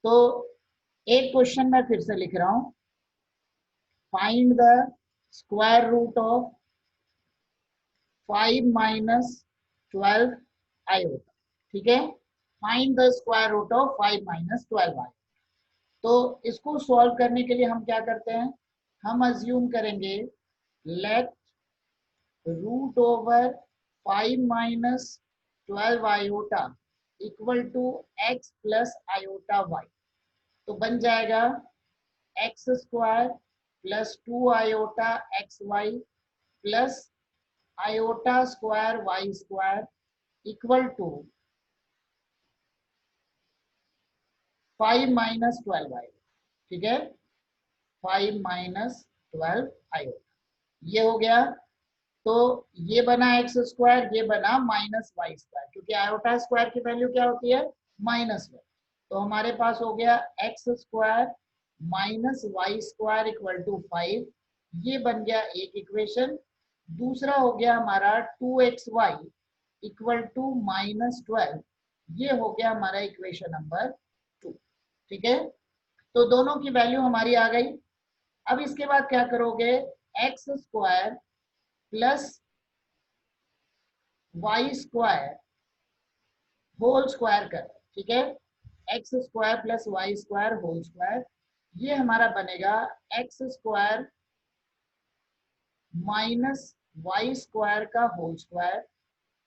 तो एक क्वेश्चन मैं फिर से लिख रहा हूं, find the square root of 5 minus 12 iota. ठीक है, find the square root of 5 minus 12 iota. तो इसको सॉल्व करने के लिए हम क्या करते हैं, हम अज्यूम करेंगे let root over 5 minus 12 iota equal to X plus iota Y. तो बन जाएगा X square plus 2 iota X Y plus iota square Y square equal to 5 minus 12 iota. ठीक है, 5 माइनस 12 आयोटा ये हो गया। तो ये बना एक्स स्क्वायर, ये बना माइनस वाई स्क्वायर, क्योंकि आयोटा स्क्वायर की वैल्यू क्या होती है, माइनस वन। तो हमारे पास हो गया x square minus Y square equal to 5। ये बन गया एक इक्वेशन। दूसरा हो गया हमारा 2xy इक्वल टू माइनस 12। ये हो गया हमारा इक्वेशन नंबर 2। ठीक है, तो दोनों की वैल्यू हमारी आ गई। अब इसके बाद क्या करोगे, x square plus Y square whole square कर। ठीक है, x square plus Y square whole square, ये हमारा बनेगा x square minus Y square का whole square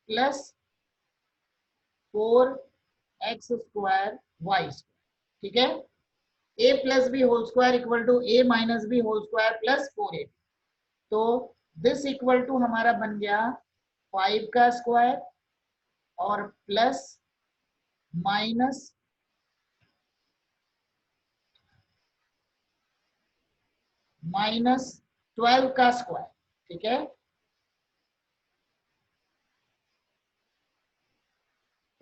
plus 4x square Y square. ठीक है, a plus b whole square equal to a minus b whole square plus 4ab। तो this equal to हमारा बन गया 5 का स्क्वायर और प्लस माइनस माइनस 12 का स्क्वायर। ठीक है,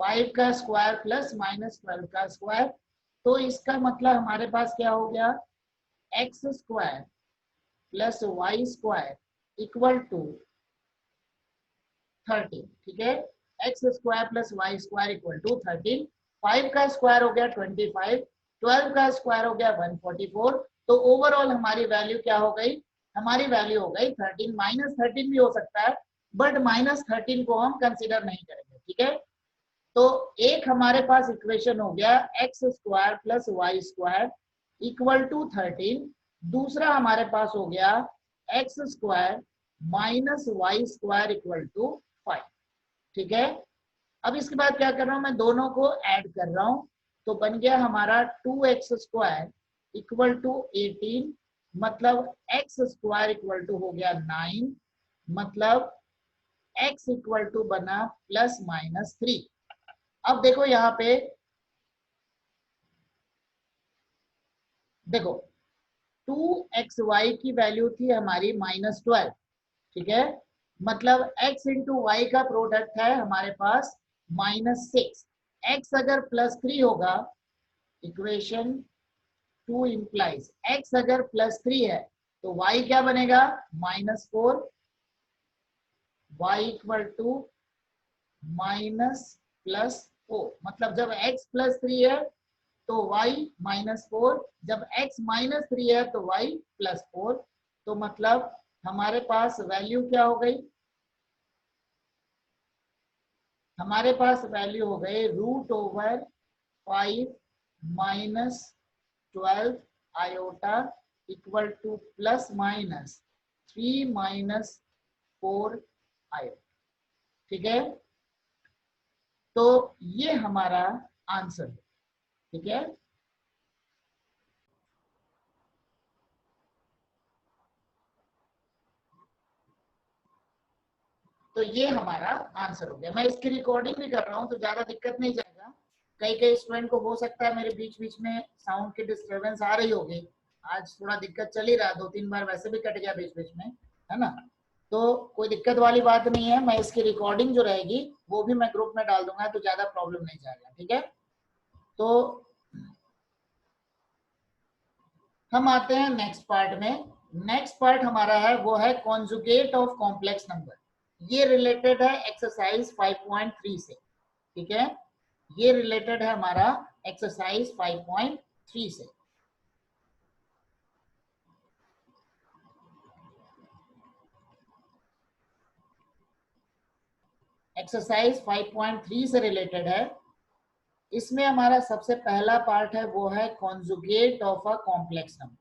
5 का स्क्वायर प्लस माइनस 12 का स्क्वायर। तो इसका मतलब हमारे पास क्या हो गया, x square plus Y square equal to 13। ठीक है, x square plus Y square equal to 13। 5 का स्क्वायर हो गया 25, 12 का स्क्वायर हो गया 144। तो ओवरऑल हमारी वैल्यू क्या हो गई, हमारी वैल्यू हो गई 13। माइनस 13 भी हो सकता है, बट माइनस 13 को हम कंसिडर नहीं करेंगे। ठीक है, तो एक हमारे पास इक्वेशन हो गया x square plus Y square equal to 13। दूसरा हमारे पास हो गया x square minus Y square equal to 5। ठीक है, अब इसके बाद क्या कर रहा हूं, मैं दोनों को ऐड कर रहा हूं। तो बन गया हमारा 2x स्क्वायर इक्वल टू 18, मतलब एक्स स्क्वायर इक्वल टू हो गया 9, मतलब x इक्वल टू बना प्लस माइनस 3। अब देखो यहाँ पे, देखो 2xy की वैल्यू थी हमारी माइनस 12। ठीक है, मतलब x इंटू वाई का प्रोडक्ट है हमारे पास माइनस 6। x अगर प्लस 3 होगा, इक्वेशन 2 इंप्लाइज x अगर प्लस 3 है तो y क्या बनेगा, minus 4। y equal to minus plus 4, मतलब जब x प्लस 3 है तो y माइनस 4, जब x माइनस 3 है तो y प्लस 4। तो मतलब हमारे पास वैल्यू क्या हो गई, हमारे पास वैल्यू हो गई root over 5 minus 12 iota equal to plus minus 3 minus 4 iota. ठीक है, तो ये हमारा आंसर है। ठीक है, तो ये हमारा आंसर हो गया। मैं इसकी रिकॉर्डिंग भी कर रहा हूँ तो ज्यादा दिक्कत नहीं जाएगा। कई कई स्टूडेंट को हो सकता है मेरे बीच बीच में साउंड की डिस्टरबेंस आ रही होगी, आज थोड़ा दिक्कत चल ही रहा, 2-3 बार वैसे भी कट गया बीच बीच में, है ना। तो कोई दिक्कत वाली बात नहीं है, मैं इसकी रिकॉर्डिंग जो रहेगी वो भी मैं ग्रुप में डाल दूंगा, तो ज्यादा प्रॉब्लम नहीं जाएगा। ठीक है, तो हम आते हैं नेक्स्ट पार्ट में। नेक्स्ट पार्ट हमारा है वो है कॉन्जुगेट ऑफ कॉम्प्लेक्स नंबर। ये रिलेटेड है एक्सरसाइज 5.3 से। ठीक है, ये रिलेटेड है हमारा एक्सरसाइज 5.3 से। एक्सरसाइज 5.3 से रिलेटेड है। इसमें हमारा सबसे पहला पार्ट है वो है conjugate of a complex number.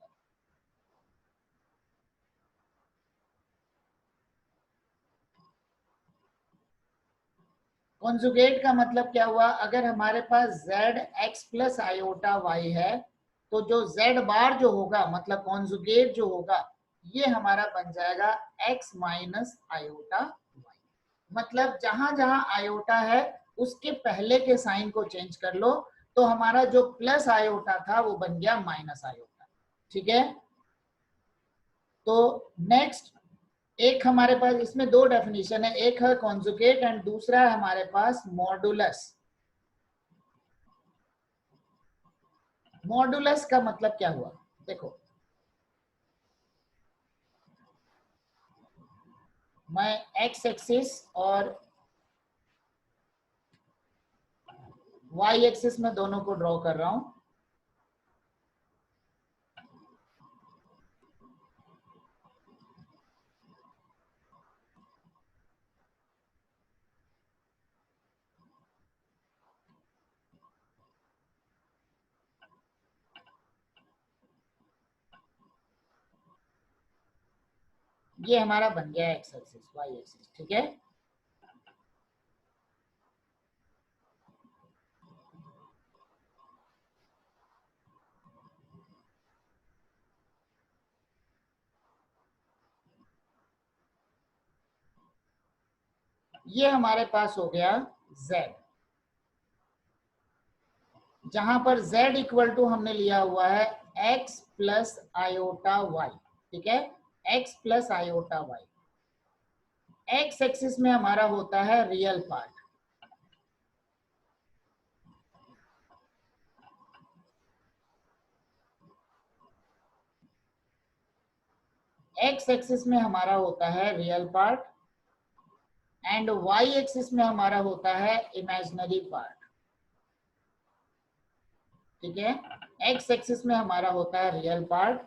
Conjugate का मतलब क्या हुआ, अगर हमारे पास z x plus iota y है तो जो z बार जो होगा मतलब कॉन्जुगेट जो होगा ये हमारा बन जाएगा x माइनस आयोटा y। मतलब जहां जहां आयोटा है उसके पहले के साइन को चेंज कर लो तो हमारा जो प्लस आयोटा था वो बन गया माइनस आयोटा। ठीक है, तो नेक्स्ट एक हमारे पास इसमें दो डेफिनेशन है, एक है कॉन्जुगेट एंड दूसरा है हमारे पास मॉडुलस। मॉडुलस का मतलब क्या हुआ, देखो मैं एक्स एक्सिस और वाई एक्सिस में दोनों को ड्रॉ कर रहा हूं। ये हमारा बन गया एक्स एक्सिस वाई एक्सिस। ठीक है, ये हमारे पास हो गया z, जहां पर z इक्वल टू हमने लिया हुआ है x प्लस आयोटा y। ठीक है, x plus iota y। x axis में हमारा होता है रियल पार्ट, x एक्सिस में हमारा होता है real part and y axis में हमारा होता है इमेजिनरी पार्ट। ठीक है, x एक्सिस में हमारा होता है रियल पार्ट,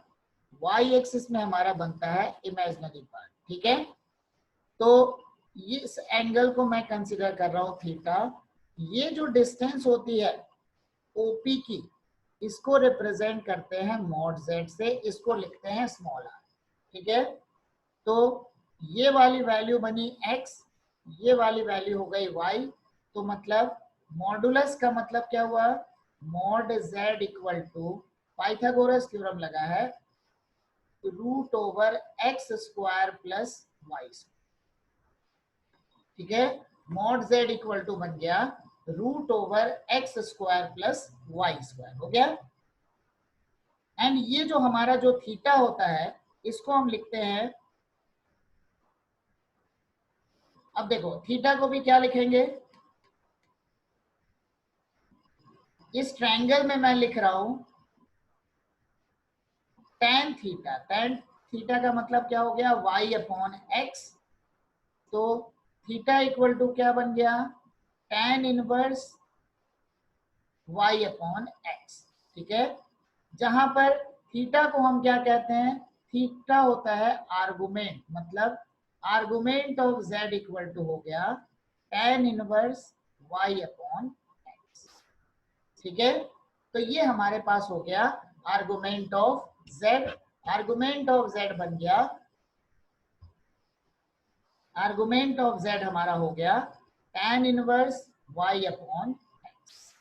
y एक्सिस में हमारा बनता है इमेजिनरी पार्ट। ठीक है, तो इस एंगल को मैं कंसीडर कर रहा हूं थीटा। ये जो डिस्टेंस होती है ओपी की इसको रिप्रेजेंट करते हैं मॉड z से, इसको लिखते हैं स्मॉल r। ठीक है, तो ये वाली वैल्यू बनी x, ये वाली वैल्यू हो गई y। तो मतलब मॉडुलस का मतलब क्या हुआ, mod z equal to Pythagoras theorem लगा है root over x square plus y. ठीक है, मॉड z इक्वल टू बन गया root over x square plus Y square हो गया। एंड ये जो हमारा जो थीटा होता है इसको हम लिखते हैं, अब देखो थीटा को भी क्या लिखेंगे, इस ट्रायंगल में मैं लिख रहा हूं tan थीटा। tan थीटा का मतलब क्या हो गया y अपॉन x। तो थीटा इक्वल टू क्या बन गया tan inverse y upon x। ठीक है, जहां पर थीटा को हम क्या कहते हैं, थीटा होता है आर्गुमेंट, मतलब argument of z equal to हो गया tan inverse y upon x। ठीक है, तो ये हमारे पास हो गया argument of z। Argument of z बन गया, आर्गुमेंट ऑफ z हमारा हो गया tan inverse y upon x।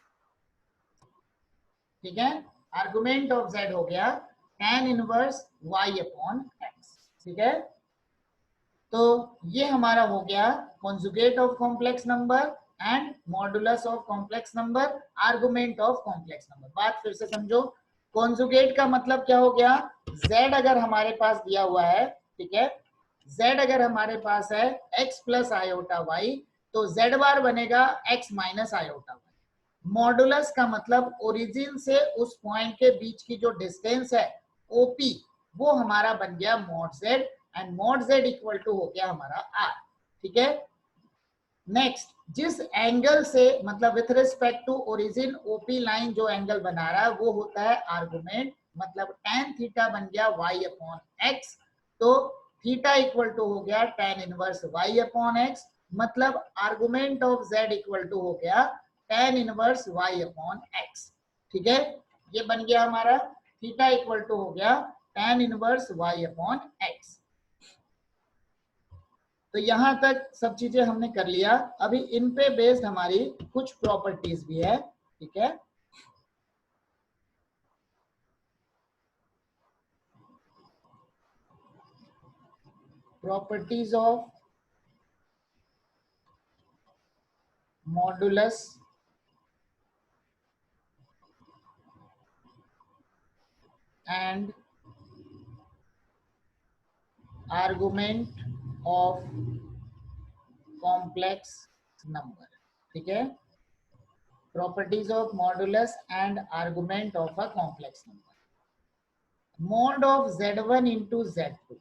ठीक है, आर्गुमेंट ऑफ z हो गया tan inverse y upon x। ठीक है, तो ये हमारा हो गया conjugate of complex number and modulus of complex number, argument of complex number. बात फिर से समझो, कॉन्जुगेट का मतलब क्या हो गया, z अगर हमारे पास दिया हुआ है, ठीक है, z अगर हमारे पास है x प्लस आयोटा y तो z बार बनेगा x minus iota y। Modulus का मतलब ओरिजिन से उस पॉइंट के बीच की जो डिस्टेंस है OP वो हमारा बन गया mod z and mod z equal to हो गया हमारा r। ठीक है, नेक्स्ट, जिस एंगल से मतलब with respect to origin OP line जो एंगल बना रहा है वो होता है आर्गुमेंट, मतलब tan थीटा बन गया y अपॉन x, तो थीटा इक्वल टू हो गया tan inverse y upon x, मतलब argument of z equal to हो गया tan inverse y upon x। ठीक है, ये बन गया हमारा थीटा इक्वल टू हो गया tan inverse y upon x। तो यहां तक सब चीजें हमने कर लिया। अभी इन पे बेस्ड हमारी कुछ प्रॉपर्टीज भी है। ठीक है, properties of modulus and argument of complex number. ठीक है, properties of modulus and argument of a complex number. Mod of z1 into z2,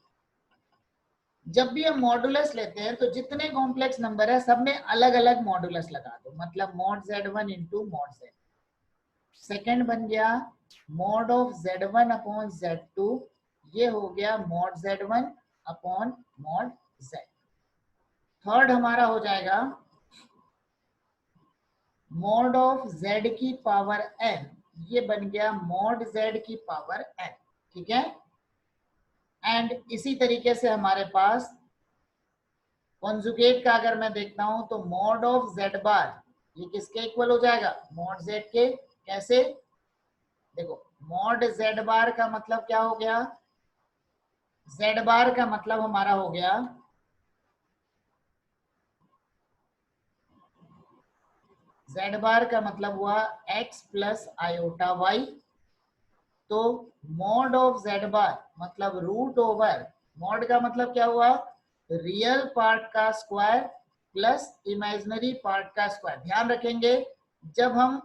जब भी हम मॉडुलस लेते हैं तो जितने कॉम्प्लेक्स नंबर है सब में अलग अलग मॉडुलस लगा दो, मतलब mod z1 into mod z। Second बन गया mod of z1 upon z2, ये हो गया mod z1 upon mod z। Third हमारा हो जाएगा मॉड ऑफ z की पावर n, ये बन गया मॉड z की पावर n। ठीक है, एंड इसी तरीके से हमारे पास कॉन्जुगेट का अगर मैं देखता हूं तो मॉड ऑफ z बार, ये किसके इक्वल हो जाएगा, मॉड z के। कैसे, देखो मॉड z बार का मतलब क्या हो गया, z बार का मतलब हमारा हो गया z बार का मतलब हुआ x प्लस आयोटा y, तो मॉड ऑफ z बार मतलब रूट ओवर, मॉड का मतलब क्या हुआ, रियल पार्ट का स्क्वायर प्लस इमेजिनरी पार्ट का स्क्वायर। ध्यान रखेंगे जब हम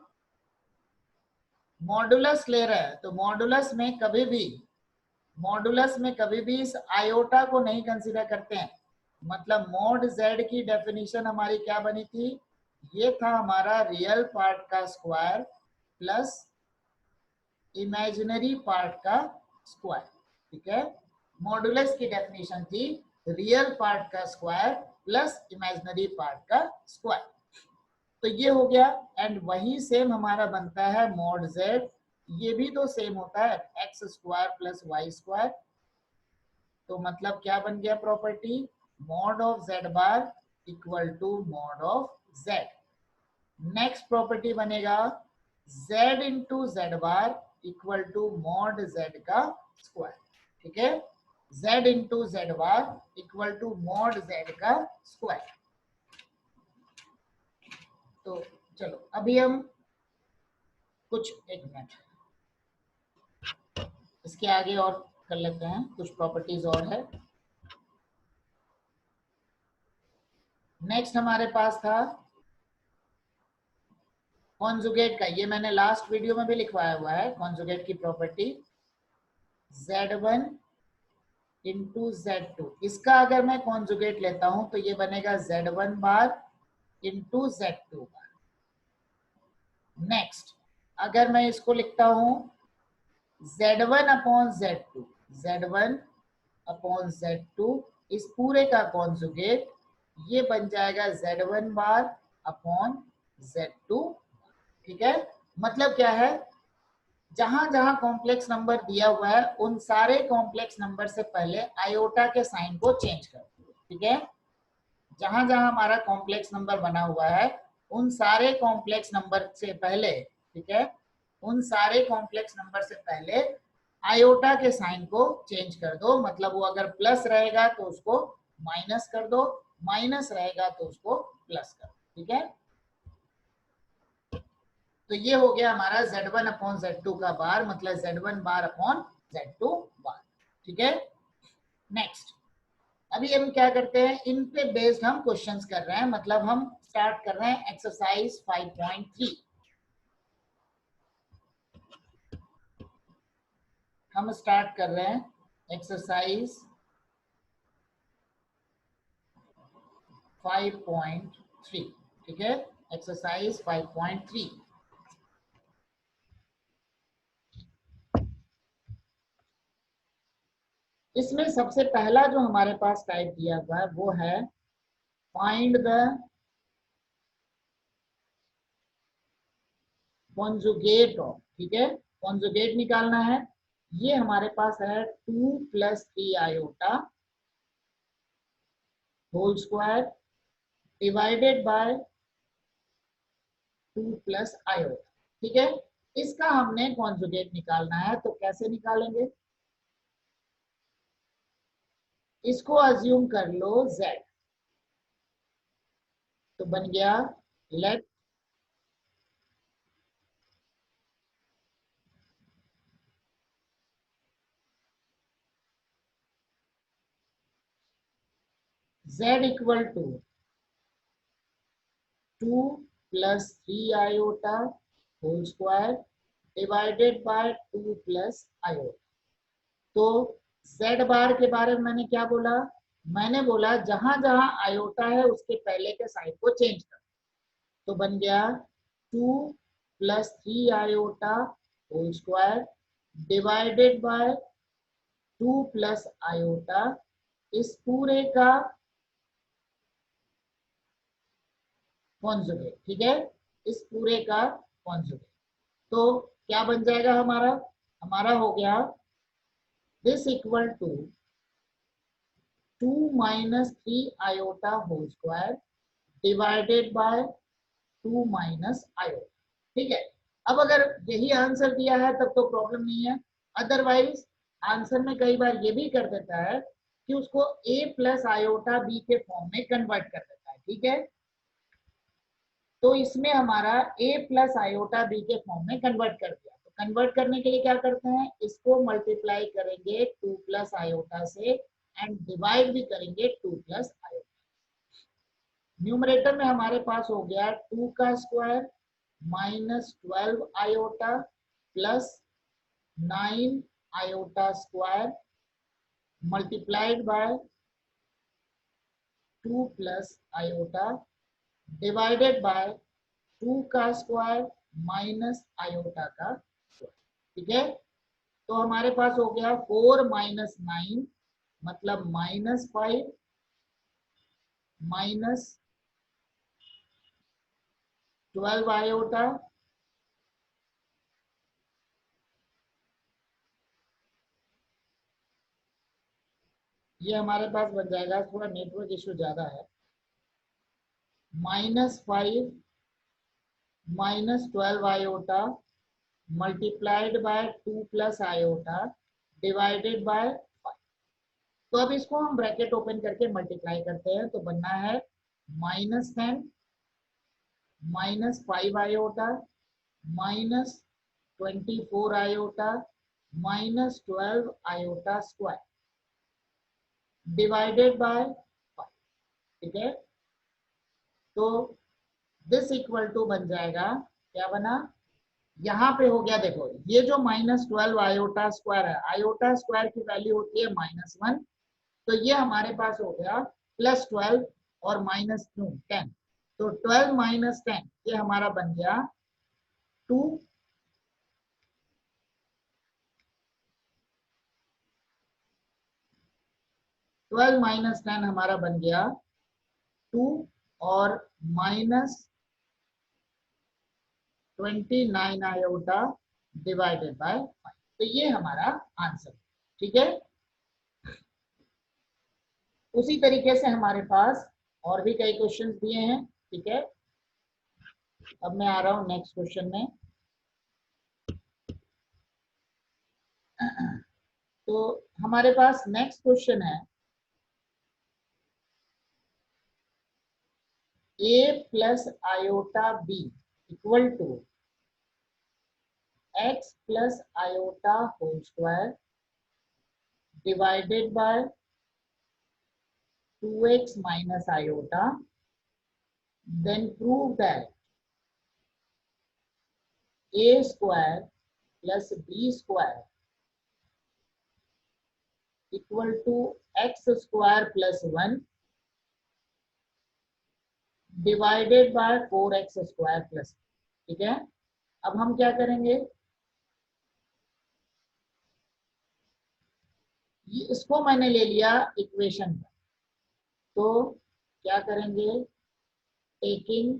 मॉडुलस ले रहे हैं तो मॉडुलस में कभी भी इस आयोटा को नहीं कंसीडर करते हैं। मतलब मॉड z की डेफिनेशन हमारी क्या बनी थी, ये था हमारा रियल पार्ट का स्क्वायर प्लस इमेजिनरी पार्ट का स्क्वायर। ठीक है, मॉडुलस की डेफिनेशन थी रियल पार्ट का स्क्वायर प्लस इमेजिनरी पार्ट का स्क्वायर। तो ये हो गया, एंड वही सेम हमारा बनता है मॉड z, ये भी तो सेम होता है x square plus Y square. तो मतलब क्या बन गया property, mod of z bar equal to mod of z। Next property बनेगा z into z bar equal to mod z का स्क्वायर। ठीक है, z into z bar equal to mod z का स्क्वायर। तो चलो अभी हम कुछ, एक मिनट, इसके आगे और कर लेते हैं, कुछ प्रॉपर्टीज और है। नेक्स्ट हमारे पास था कॉन्जुगेट का, ये मैंने लास्ट वीडियो में भी लिखवाया हुआ है कॉन्जुगेट की प्रॉपर्टी z1 इंटू z2। इसका अगर मैं कॉन्जुगेट लेता हूं तो ये बनेगा z1 बार इंटू z2 बार। नेक्स्ट अगर मैं इसको लिखता हूं z1 upon z2, z1 upon z2, इस पूरे का कॉन्जुगेट ये बन जाएगा z1 बार अपॉन z2। ठीक है, मतलब क्या है, जहां जहां कॉम्प्लेक्स नंबर दिया हुआ है उन सारे कॉम्प्लेक्स नंबर से पहले आयोटा के साइन को चेंज कर दो। ठीक है, जहां जहां हमारा कॉम्प्लेक्स नंबर बना हुआ है उन सारे कॉम्प्लेक्स नंबर से पहले, ठीक है, उन सारे कॉम्प्लेक्स नंबर से पहले आयोटा के साइन को चेंज कर दो। मतलब वो अगर प्लस रहेगा तो उसको माइनस कर दो, माइनस रहेगा तो उसको प्लस कर दो। ठीक है, तो ये हो गया हमारा z1 अपॉन z2 का बार, मतलब z1 बार अपॉन z2 बार। ठीक है, नेक्स्ट अभी हम क्या करते हैं, इन पे बेस्ड हम क्वेश्चंस कर रहे हैं, मतलब हम स्टार्ट कर रहे हैं एक्सरसाइज 5.3। हम स्टार्ट कर रहे हैं एक्सरसाइज 5.3। 3। ठीक है, एक्सरसाइज 5.3। इसमें सबसे पहला जो हमारे पास टाइप दिया हुआ है वो है फाइंड द कॉन्जुगेट ऑफ। ठीक है, कॉन्जुगेट निकालना है। ये हमारे पास है 2 + 3 iota whole square divided by 2 + iota. ठीक है, इसका हमने कॉन्जुगेट निकालना है, तो कैसे निकालेंगे? इसको अज्यूम कर लो z, तो बन गया let z equal to 2 + 3 iota whole square divided by 2 + iota. तो z बार के बारे में मैंने क्या बोला? मैंने बोला जहां जहां आयोटा है उसके पहले के साइड को चेंज कर। तो बन गया 2 + 3 iota whole square divided by 2 + iota, इस पूरे का कॉन्जुगेट। ठीक है, इस पूरे का कॉन्जुगेट। तो क्या बन जाएगा हमारा? हमारा हो गया this equal to 2 - 3 iota whole square divided by 2 - iota. ठीक है, अब अगर यही आंसर दिया है तब तो प्रॉब्लम नहीं है। अदरवाइज आंसर में कई बार ये भी कर देता है कि उसको a + आयोटा b के फॉर्म में कन्वर्ट कर देता है। ठीक है, तो इसमें हमारा a + आयोटा b के फॉर्म में कन्वर्ट कर दिया। तो कन्वर्ट करने के लिए क्या करते हैं, इसको मल्टीप्लाई करेंगे 2 + आयोटा से एंड डिवाइड भी करेंगे 2 + आयोटा। न्यूमरेटर में हमारे पास हो गया 2 का square -12 iota plus 9 iota square multiplied by 2 + iota divided by 2 का स्क्वायर माइनस आयोटा का स्क्वायर। ठीक है, तो हमारे पास हो गया 4 - 9 मतलब -5 -12 आयोटा ये हमारे पास बन जाएगा, थोड़ा नेटवर्क इशू ज्यादा है, -5 -12 iota multiplied by 2 + iota divided bye 5। तो अब इसको हम ब्रैकेट ओपन करके मल्टीप्लाई करते हैं, तो बनना है -10 -5 iota -24 iota -12 iota square divided bye 5। ठीक है, तो दिस इक्वल टू बन जाएगा, क्या बना? यहाँ पे हो गया, देखो ये जो -12 आयोटा स्क्वायर है, आयोटा स्क्वायर की वैल्यू होती है -1, तो ये हमारे पास हो गया +12 और -10। तो 12 - 10 ये हमारा बन गया 2। 12 - 10 हमारा बन गया 2 और -29 आयोटा डिवाइडेड बाय 5। तो ये हमारा आंसर। ठीक है, उसी तरीके से हमारे पास और भी कई क्वेश्चंस दिए हैं। ठीक है, अब मैं आ रहा हूं नेक्स्ट क्वेश्चन में। तो हमारे पास नेक्स्ट क्वेश्चन है a + iota b equal to x + iota whole square divided by 2x - iota, then prove that a square plus b square equal to x square plus 1, divided bye 4x² plus, ठीक है। अब हम क्या करेंगे, इसको मैंने ले लिया इक्वेशन पर, तो क्या करेंगे, टेकिंग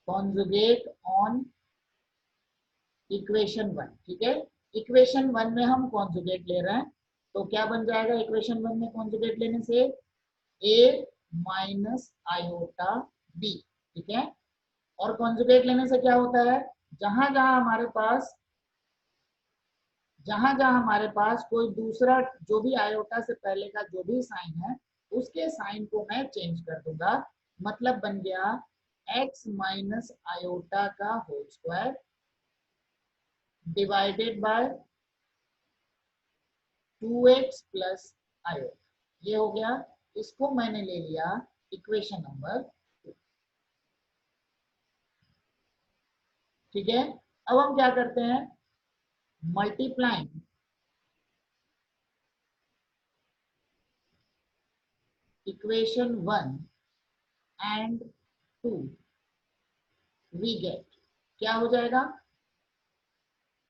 कॉन्जुगेट ऑन इक्वेशन 1, ठीक है। इक्वेशन 1 में हम कॉन्जुगेट ले रहे हैं, तो क्या बन जाएगा इक्वेशन 1 में कॉन्जुगेट लेने से, a माइनस आयोटा b, ठीक है। और कॉन्जुगेट लेने से क्या होता है, जहां जहां हमारे पास कोई दूसरा जो भी आयोटा से पहले का जो भी साइन है, उसके साइन को मैं चेंज कर दूंगा। मतलब बन गया x माइनस आयोटा का whole square divided by 2x plus iota, ये हो गया। इसको मैंने ले लिया इक्वेशन नंबर 2, ठीक है। अब हम क्या करते हैं, multiplying equation 1 and 2 we get, क्या हो जाएगा,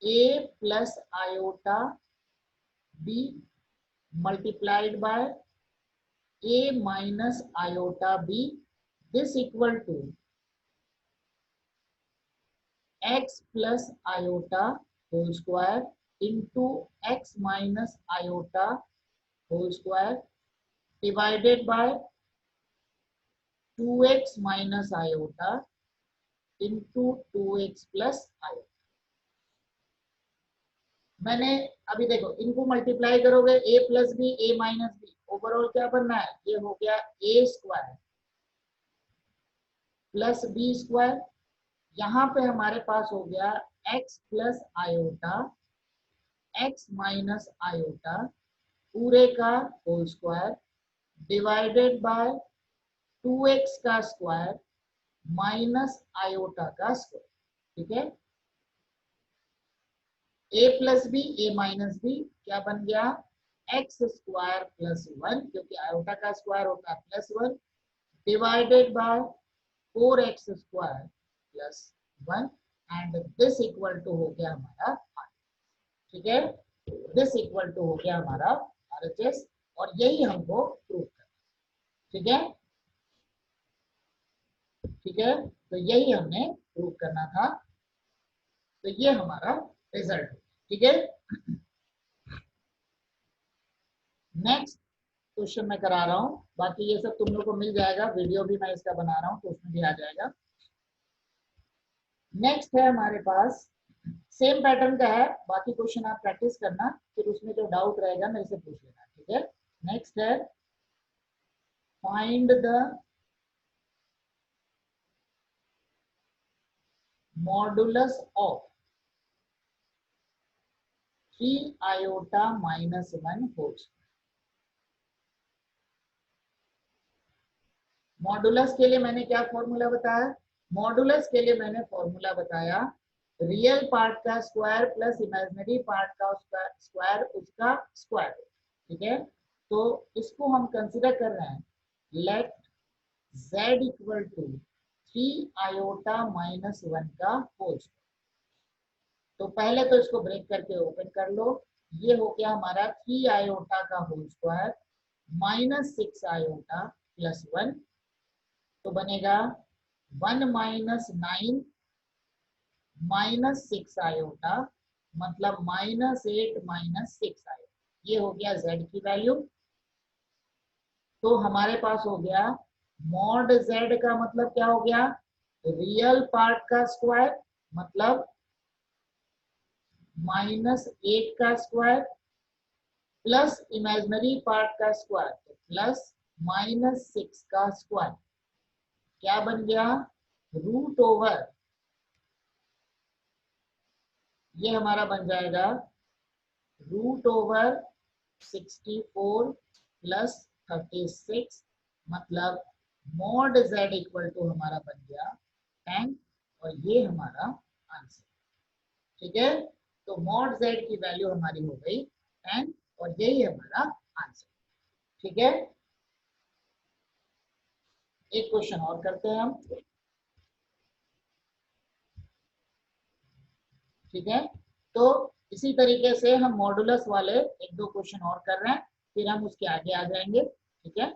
a plus iota b multiplied by a minus iota b, this equal to x plus iota whole square into x minus iota whole square divided by 2x minus iota into 2x plus iota. मैंने अभी देखो, इनको multiply करोगे a plus b a minus b, overall क्या बनना है, ये हो गया a square plus B square. यहाँ पे हमारे पास हो गया x plus iota x minus iota पूरे का whole square divided by 2x का स्क्वायर माइनस आयोटा का स्क्वायर, ठीक है। a plus b a minus b क्या बन गया, एक्स स्क्वायर प्लस 1, क्योंकि आयोटा का स्क्वायर होता है +1 divided by 4x square plus 1 and this equal to हो गया हमारा r, ठीक है। दिस इक्वल टू हो गया हमारा RHS, और यही हमको प्रूव करना, ठीक है, ठीक है। तो यही हमने प्रूव करना था, तो ये हमारा रिजल्ट, ठीक है। नेक्स्ट क्वेश्चन मैं करा रहा हूँ, बाकी ये सब तुम लोग को मिल जाएगा, वीडियो भी मैं इसका बना रहा हूँ तो उसमें भी आ जाएगा। नेक्स्ट है हमारे पास, सेम पैटर्न का है, बाकी क्वेश्चन आप प्रैक्टिस करना, फिर उसमें जो डाउट रहेगा मेरे से पूछ लेना, ठीक है। नेक्स्ट है, find the modulus of 3 iota minus 1 whole square. Modulus के लिए मैंने क्या फॉर्मूला बताया, मॉडुलस के लिए मैंने फॉर्मूला बताया रियल पार्ट का स्क्वायर प्लस इमेजिनरी पार्ट का स्क्वायर, उसका स्क्वायर, ठीक है। तो इसको हम कंसीडर कर रहे हैं, let z equal to 3 iota minus 1 का होल स्क्वायर। तो पहले तो इसको ब्रेक करके ओपन कर लो, ये हो गया हमारा 3 आयोटा का whole square minus 6 iota plus 1, तो बनेगा 1 माइनस 9 माइनस 6 आयोटा, मतलब -8 माइनस 6 आयोटा, ये हो गया z की वैल्यू। तो हमारे पास हो गया मॉड z का मतलब क्या हो गया, रियल पार्ट का स्क्वायर मतलब -8 का स्क्वायर प्लस इमेजिनरी पार्ट का स्क्वायर तो प्लस -6 का स्क्वायर, क्या बन गया, रूट ओवर, ये हमारा बन जाएगा रूट ओवर 64 प्लस 36, मतलब मॉड z इक्वल टू हमारा बन गया 10, और ये हमारा आंसर, ठीक है। तो मॉड z की वैल्यू हमारी हो गई 10, और यही हमारा आंसर, ठीक है। एक क्वेश्चन और करते हैं हम, ठीक है। तो इसी तरीके से हम मॉडुलस वाले एक दो क्वेश्चन और कर रहे हैं, फिर हम उसके आगे आ जाएंगे, ठीक है।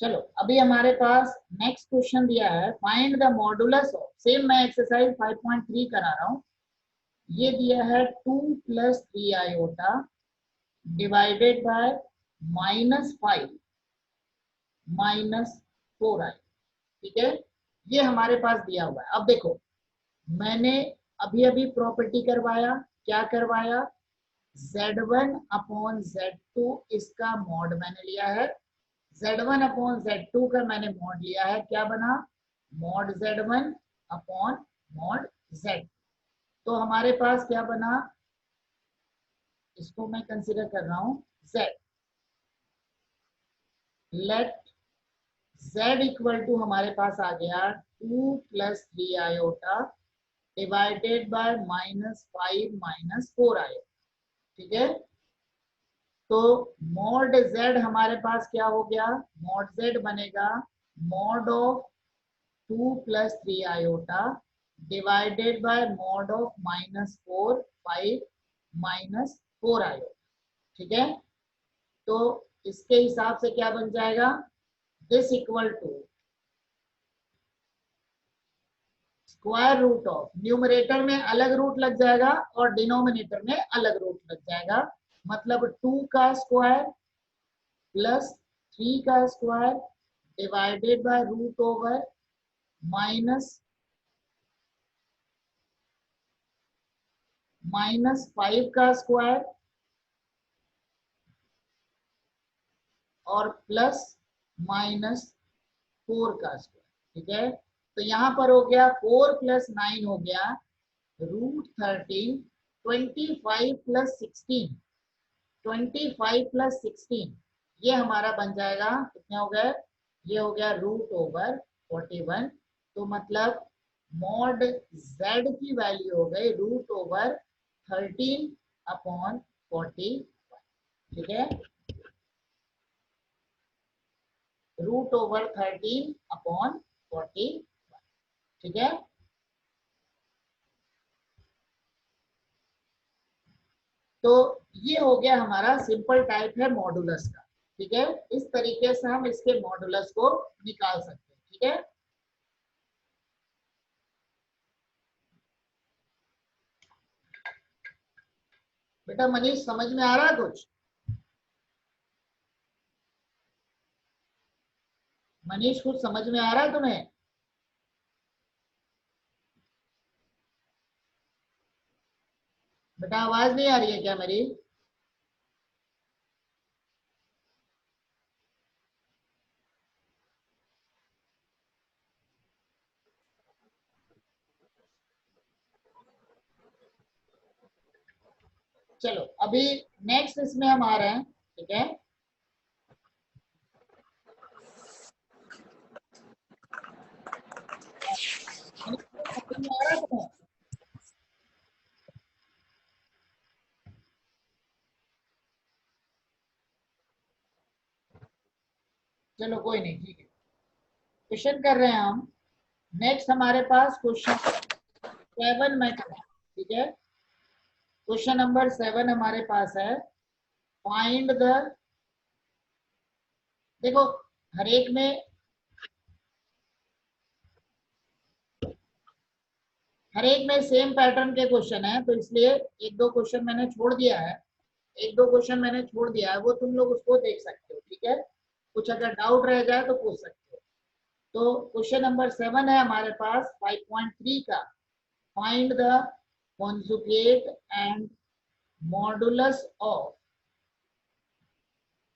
चलो अभी हमारे पास नेक्स्ट क्वेश्चन दिया है, find the modulus of, same मैं एक्सरसाइज 5.3 करा रहा हूँ। ये दिया है 2 + 3 आयोटा डिवाइडेड बाय -5 -4 आई, ठीक है। ये हमारे पास दिया हुआ है। अब देखो, मैंने अभी अभी प्रॉपर्टी करवाया, क्या करवाया, Z1/Z2 इसका मॉड मैंने लिया है, Z1/Z2 का मैंने मॉड लिया है, क्या बना, मॉड Z1/मॉड Z। तो हमारे पास क्या बना, इसको मैं कंसीडर कर रहा हूं Z। Let Z equal to हमारे पास आ गया 2 + 3 आयोटा डिवाइडेड बाय -5 -4 आयोटा, ठीक है। तो मॉड Z हमारे पास क्या हो गया, मॉड Z बनेगा mod of 2 + 3 iota divided by mod of -4 5 -4 iota, ठीक है। तो इसके हिसाब से क्या बन जाएगा, this equal to square root of, numerator में अलग रूट लग जाएगा और डिनोमिनेटर में अलग रूट लग जाएगा, मतलब 2 का स्क्वायर प्लस 3 का square divided by root over -5 का स्क्वायर और प्लस -4 का स्क्वायर, ठीक है। तो यहाँ पर हो गया 4 + 9 हो गया √13, 25 + 16, 25 + 16, ये हमारा बन जाएगा, कितने हो गए, ये हो गया √41। तो मतलब मॉड Z की वैल्यू हो गई √13/41, ठीक है, √13/41, ठीक है। तो ये हो गया हमारा सिंपल टाइप है मॉडुलस का, ठीक है। इस तरीके से हम इसके मॉडुलस को निकाल सकते हैं, ठीक है। बेटा मनीष समझ में आ रहा है कुछ, मनीष कुछ समझ में आ रहा है तुम्हें, बेटा आवाज नहीं आ रही है क्या मेरी, चलो अभी नेक्स्ट इसमें हम आ रहे हैं, ठीक है। समझ में आ रहा है तुम्हें, चलो कोई नहीं, ठीक है। क्वेश्चन कर रहे हैं हम, नेक्स्ट हमारे पास क्वेश्चन 7 में, ठीक है। क्वेश्चन नंबर 7 हमारे पास है, फाइंड द, देखो हर एक में सेम पैटर्न के क्वेश्चन है, तो इसलिए एक दो क्वेश्चन मैंने छोड़ दिया है, वो तुम लोग उसको देख सकते हो, ठीक है। कुछ अगर डाउट रह जाए तो पूछ सकते हो। तो क्वेश्चन नंबर 7 है हमारे पास 5.3 का, find the conjugate and modulus of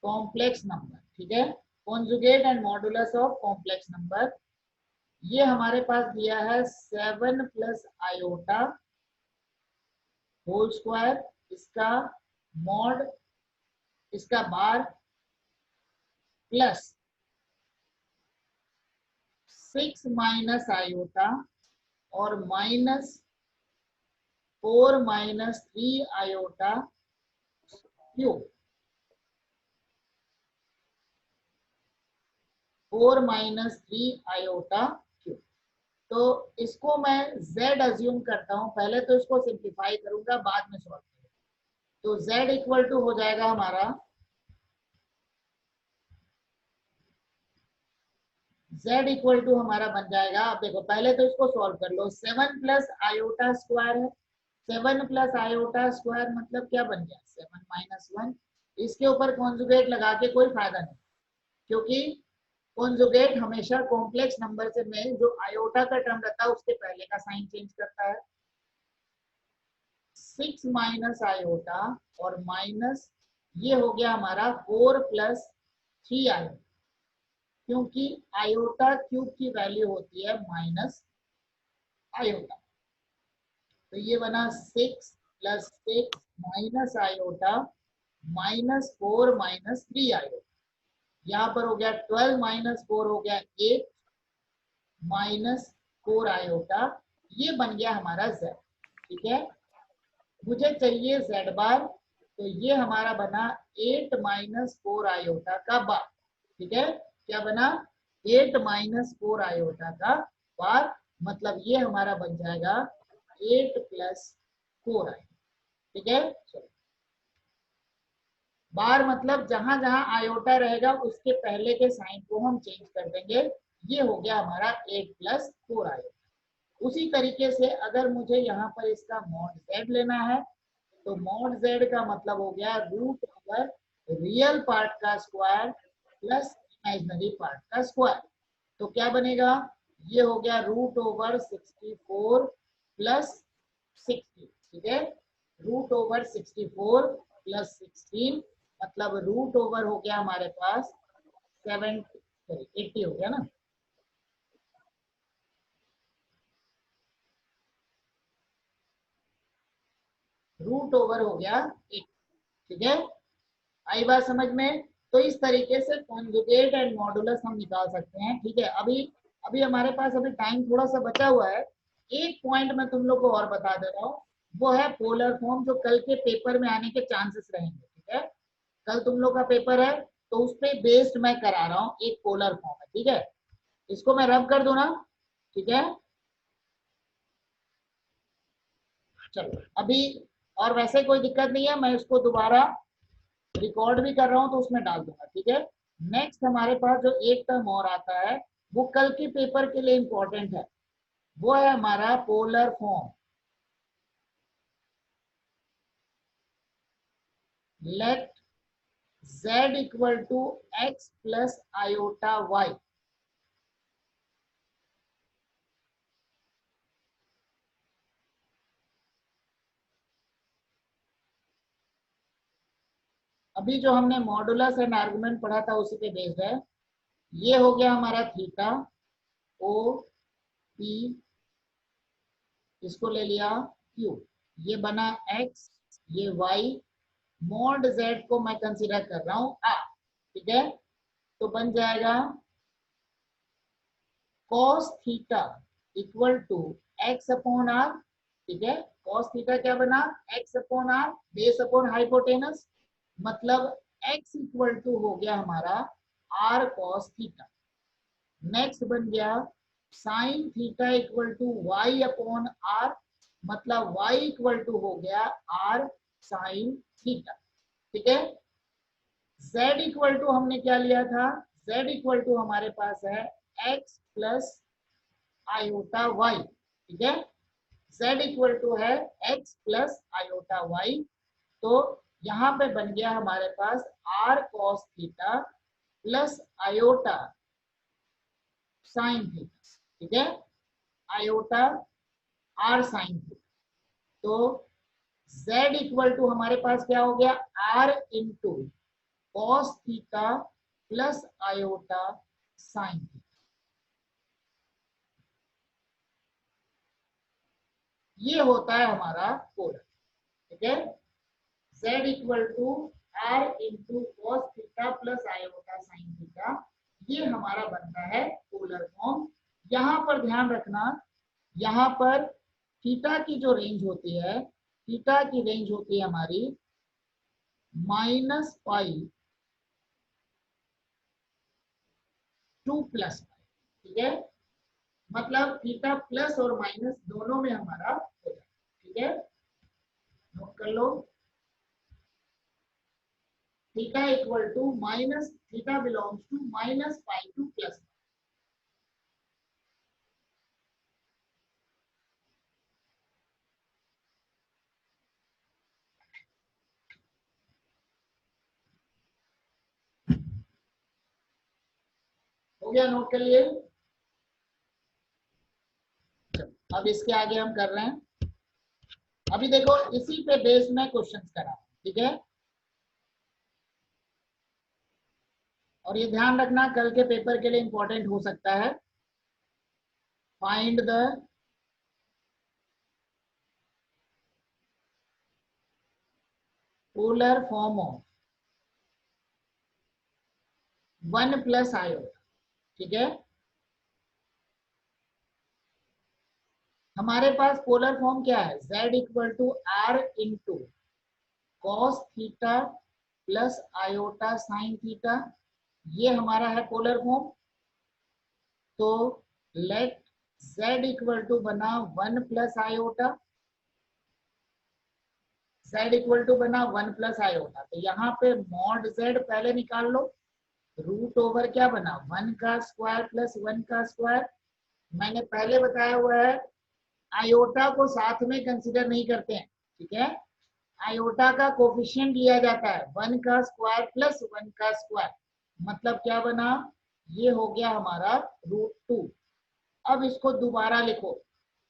complex number, ठीक है, conjugate and modulus of complex number ये हमारे पास दिया है 7 प्लस आयोटा होल स्क्वायर, इसका मॉड, इसका बार, प्लस 6 माइनस आयोटा और minus 4 minus 3 iota cube, 4 minus 3 iota cube. तो इसको मैं z अज्यूम करता हूं, पहले तो इसको सिंप्लीफाई करूंगा, बाद में सॉल्व करूंगा। तो z इक्वल टू हो जाएगा हमारा, z इक्वल टू हमारा बन जाएगा, अब देखो पहले तो इसको सॉल्व कर लो, 7 प्लस आयोटा स्क्वायर है, 7 प्लस आयोटा स्क्वायर मतलब क्या बन गया 7 माइनस 1। इसके ऊपर कॉन्जुगेट लगा के कोई फायदा नहीं, क्योंकि कॉन्जुगेट हमेशा कॉम्प्लेक्स नंबर से में जो आयोटा का टर्म रहता है उसके पहले का साइन चेंज करता है। 6 माइनस आयोटा और माइनस ये हो गया हमारा 4 प्लस 3 आयोटा, क्योंकि आयोटा क्यूब की वैल्यू होती है माइनस आयोटा। तो ये बना 6 plus 6 minus iota minus 4 minus 3 iota. यहाँ पर हो गया 12 माइनस 4 हो गया 8 माइनस 4 आयोटा, ये बन गया हमारा z। ठीक है, मुझे चाहिए z बार, तो ये हमारा बना 8 माइनस 4 आयोटा का बार। ठीक है, क्या बना 8 माइनस 4 आयोटा का बार, मतलब ये हमारा बन जाएगा 8 प्लस 4 आयोटा। ठीक है, चलो बार मतलब जहां जहां आयोटा रहेगा उसके पहले के साइन को हम चेंज कर देंगे। ये हो गया हमारा 8 प्लस 4 आयोटा। उसी तरीके से अगर मुझे यहाँ पर इसका मॉड z लेना है, तो मॉड z का मतलब हो गया रूट ओवर रियल पार्ट का स्क्वायर प्लस इमेजिनरी पार्ट का स्क्वायर। तो क्या बनेगा, ये हो गया रूट ओवर 64 प्लस 60। ठीक है, रूट ओवर 64 प्लस 16 मतलब रूट ओवर हो गया हमारे पास 80 हो गया ना। रूट ओवर हो गया 80। ठीक है, आई बात समझ में। तो इस तरीके से कॉन्जुगेट एंड मॉडुलस हम निकाल सकते हैं। ठीक है, अभी अभी हमारे पास अभी टाइम थोड़ा सा बचा हुआ है। एक पॉइंट मैं तुम लोग को और बता दे रहा हूँ, वो है पोलर फॉर्म, जो कल के पेपर में आने के चांसेस रहेंगे। ठीक है, कल तुम लोग का पेपर है, तो उस पर बेस्ड मैं करा रहा हूँ, एक पोलर फॉर्म है। ठीक है, इसको मैं रब कर दूं ना। ठीक है, चलो अभी, और वैसे कोई दिक्कत नहीं है, मैं इसको दोबारा रिकॉर्ड भी कर रहा हूं तो उसमें डाल दूंगा। ठीक है, नेक्स्ट हमारे पास जो एक टर्म और आता है, वो कल के पेपर के लिए इंपॉर्टेंट है, वो है हमारा polar form. Let z equal to x plus iota y। अभी जो हमने मॉडुलस एंड आर्गुमेंट पढ़ा था उसी पे बेस्ड है। ये हो गया हमारा थीटा ओ पी, इसको ले लिया क्यू, ये बना x, ये y, मॉड z को मैं कंसीडर कर रहा हूं r। ठीक है, तो बन जाएगा cos theta equal to x upon r। ठीक है, cos थीटा क्या बना x upon r, base upon hypotenuse, मतलब x इक्वल टू हो गया हमारा r cos थीटा। नेक्स्ट बन गया sine theta equal to y upon r, मतलब y इक्वल टू हो गया r साइन थीटा। ठीक है, z इक्वल टू हमने क्या लिया था, z इक्वल टू हमारे पास है x प्लस आयोटा y। ठीक है, z इक्वल टू है x प्लस आयोटा y। तो यहाँ पे बन गया हमारे पास r cos theta plus iota sine theta. ठीक है, आयोटा r साइन थीटा। तो z इक्वल टू हमारे पास क्या हो गया r into cos theta plus iota sine theta. ये होता है हमारा पोलर। ठीक है, z equal to r into cos theta plus iota sine theta, ये हमारा बनता है पोलर फॉर्म। यहाँ पर ध्यान रखना, यहाँ पर थीटा की जो रेंज होती है, थीटा की रेंज होती है हमारी -π टू +π। ठीक है, मतलब थीटा प्लस और माइनस दोनों में हमारा हो जाए। ठीक है, नोट कर लो, theta equal to minus, theta belongs to -π to +π। हो गया, नोट कर लिए। अब इसके आगे हम कर रहे हैं, अभी देखो इसी पे बेस में क्वेश्चंस करा। ठीक है, और ये ध्यान रखना कल के पेपर के लिए इंपॉर्टेंट हो सकता है। Find the polar form of 1 + iota. ठीक है, हमारे पास पोलर फॉर्म क्या है, z equal to r into cos theta plus iota sine theta, ये हमारा है पोलर फॉर्म। तो लेट z इक्वल टू बना 1 + आयोटा, z इक्वल टू बना 1 + आयोटा, तो यहाँ पे मॉड z पहले निकाल लो, रूट ओवर क्या बना 1 का स्क्वायर प्लस 1 का स्क्वायर। मैंने पहले बताया हुआ है आयोटा को साथ में कंसीडर नहीं करते हैं। ठीक है, आयोटा का कोफिशिएंट लिया जाता है 1 का स्क्वायर प्लस 1 का स्क्वायर, मतलब क्या बना, ये हो गया हमारा √2। अब इसको दोबारा लिखो,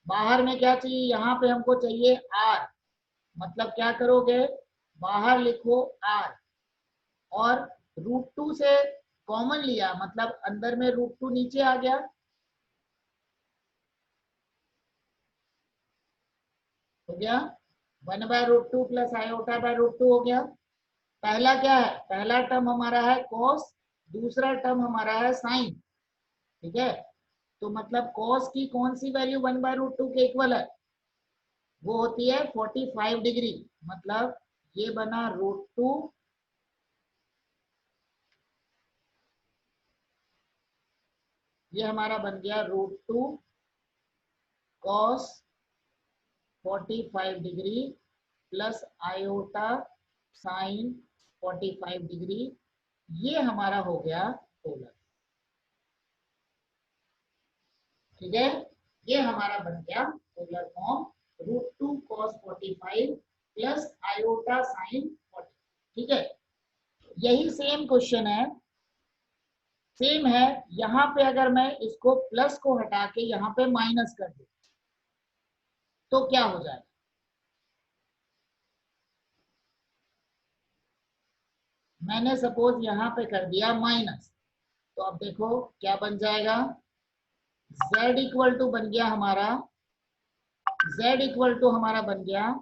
बाहर में क्या चाहिए, यहाँ पे हमको चाहिए r, मतलब क्या करोगे, बाहर लिखो r, और √2 से कॉमन लिया, मतलब अंदर में √2 नीचे आ गया। हो गया 1/√2 प्लस आयोटा बाय √2 हो गया। पहला क्या है, पहला टर्म हमारा है कॉस, दूसरा टर्म हमारा है साइन। ठीक है, तो मतलब कॉस की कौन सी वैल्यू 1/√2 के इक्वल है, वो होती है 45 डिग्री, मतलब ये बना √2, ये हमारा बन गया √2 cos 45 degree plus iota sign 45 degree, ये हमारा हो गया पोलर। ठीक है, ये हमारा बन गया polar form, √2 cos 45 plus iota sign 40। ठीक है, यही सेम क्वेश्चन है, सेम है। यहाँ पे अगर मैं इसको प्लस को हटा के यहाँ पे माइनस कर दूं तो क्या हो जाएगा, मैंने सपोज यहाँ पे कर दिया माइनस, तो अब देखो क्या बन जाएगा, z इक्वल टू बन गया हमारा, z इक्वल टू हमारा बन गया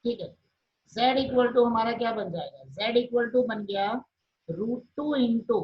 ठीक है, z इक्वल टू हमारा क्या बन जाएगा, z इक्वल टू बन गया √2 इंटू